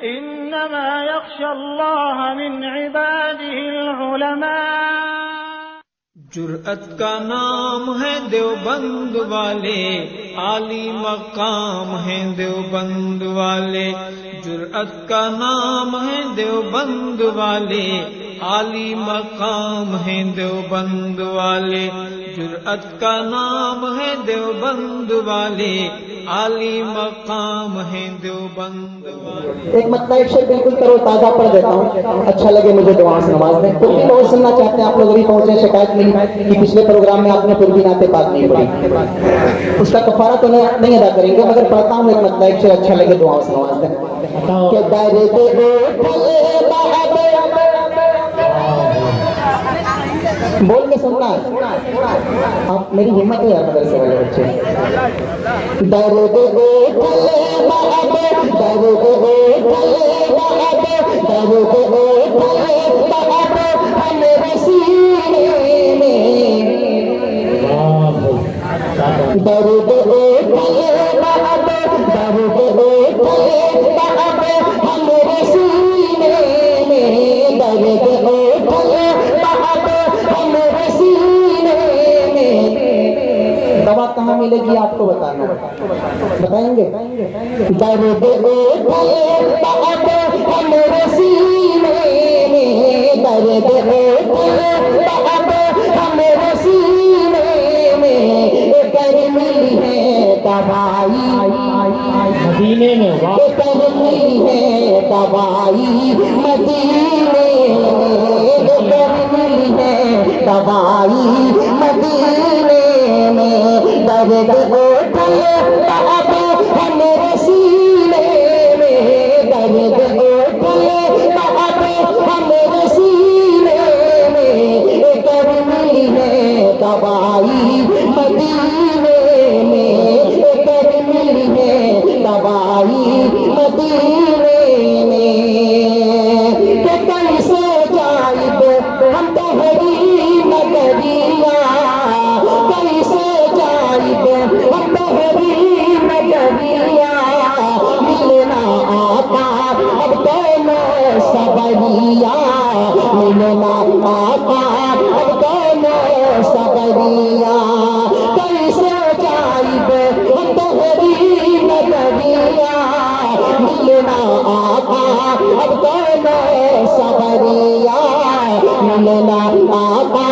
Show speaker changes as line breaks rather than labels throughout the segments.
इन्नमा यख्शल्लाह मिन इबादिहिल उलमा।
जुर्अत का नाम है देवबंद वाले, आली मकाम है देवबंद वाले। जुर्अत का नाम है देवबंद वाले, आली मकाम है देवबंद वाले। जुर्अत का नाम है देवबंद वाले, आली मकाम है देवबंद वाले।
एक मतलब शेर बिल्कुल तरोताजा पढ़ देता हूँ, अच्छा लगे मुझे दुआ से नमाज में। कुर्बी बहुत सुनना चाहते हैं आप लोग, अभी पहुंचे, शिकायत मिली कि पिछले प्रोग्राम में आपने कुर्बी नाते पाक नहीं पढ़ी, उसका कफारा तो नहीं अदा करेंगे, मगर पढ़ता हूँ एक मतलब शेर, अच्छा लगे दुआ से नमाज में। बोल के सुनना, आप मेरी हिम्मत है यार मदरसे वाले बच्चे। दर्द दवा कहाँ मिलेगी आपको बताना, बताएंगे? दर्द हमारे सीने में, दर्द हमारे सीने में, कर मिली है दवाई मदीने में, कर मिली है दवाई मदीने में, कर मिली है दवाई मदीने में। दर्द उठे अब हमारे सीने में, दर्द उठे अब हमारे सीने में, कर मिली है दवाई मदीने में, कर मिली है दवाई मदीने में। कि कैसे जाइब हम तहरी नगरिया, कैसे जाइब हम तहरी नगरिया, मिलना आका अब दोनों सबरिया, मिलना आका अब दोनों सबरिया। कैसे जाइब हम तहरी नगरिया, मिलना आका अब दोनों सबरिया, मिलना आका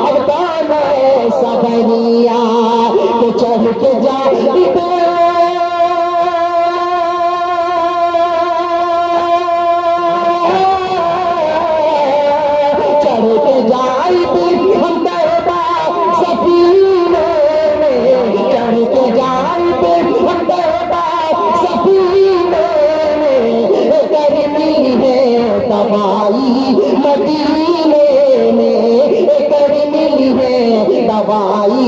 अब दोनों सबरिया। तो चढ़ के जाइब हम तौबा सफीने में, चढ़ के जाइब हम तौबा सफीने में, कर मिली है दवाई मदीने में, कर मिली है दवाई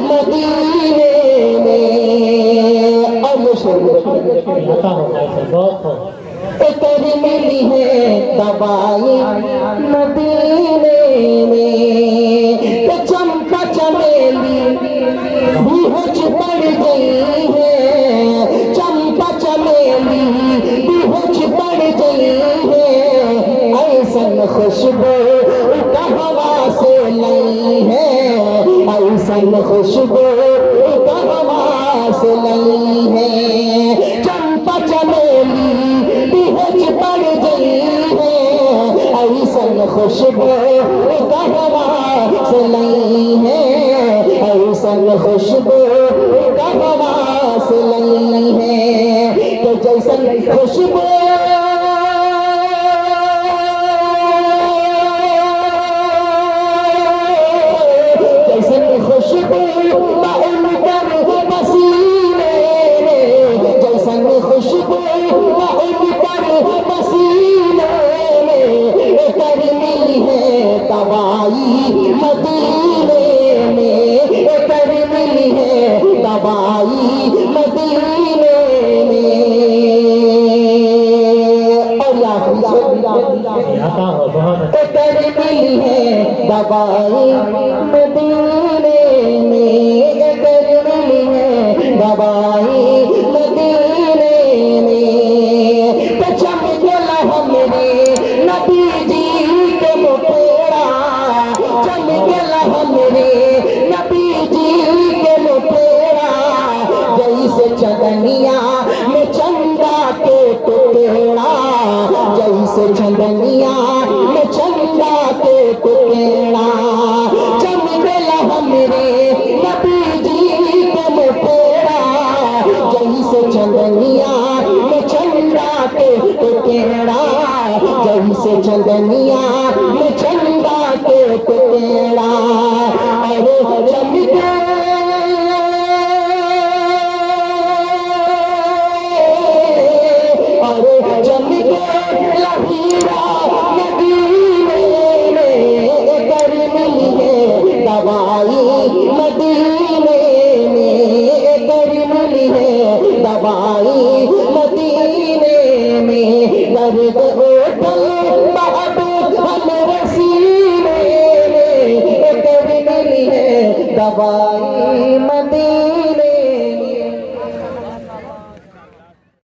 मदीने में। और ये शेर कर मिली है दवाई मदीने में। तो चंपा चमेली बेहोश पड़ गई है, चंपा चमेली बेहोश पड़ गई है, ऐसन खुशबू कहवा से लाई है, ऐसन खुशबू कहवा से लाई है। चंपा चमेली बेहोश पड़ गई है, ऐसन खुशबू कहवा से लाई है, ऐसन खुशबू कहवा से लाई है। तो जैसन खुशबू खुशबू उनकर पसीने में, जैसन खुशबू उनकर पसीने में, कर मिली है दवाई मदीने में, कर मिली है दवाई मदीने में। और याद कर मिली है दवाई मदीने में, कर मिली है दवाई मदीने में। तो चमकेला हमरे नबी जी के मुखेड़ा, चमकेला हमरे नबी जी के मुखेड़ा, जैसे चंदनिया में चंदा के टुकड़ा, जैसे चंदनिया में चंदा के टुकड़ा, चमकेला हमरे नबी जी के मुखेड़ा, जैसे चंदनिया में चंदा के टुकड़ा, जैसे चंदनिया में चंदा के टुकड़ा। अरे चमके लहीरा मदीने में कर मिली है दवाई, मदीने में कर मिली है दवाई, मदीने में दर्द उठल बाब हमरे सीने में कर मिली है दवाई।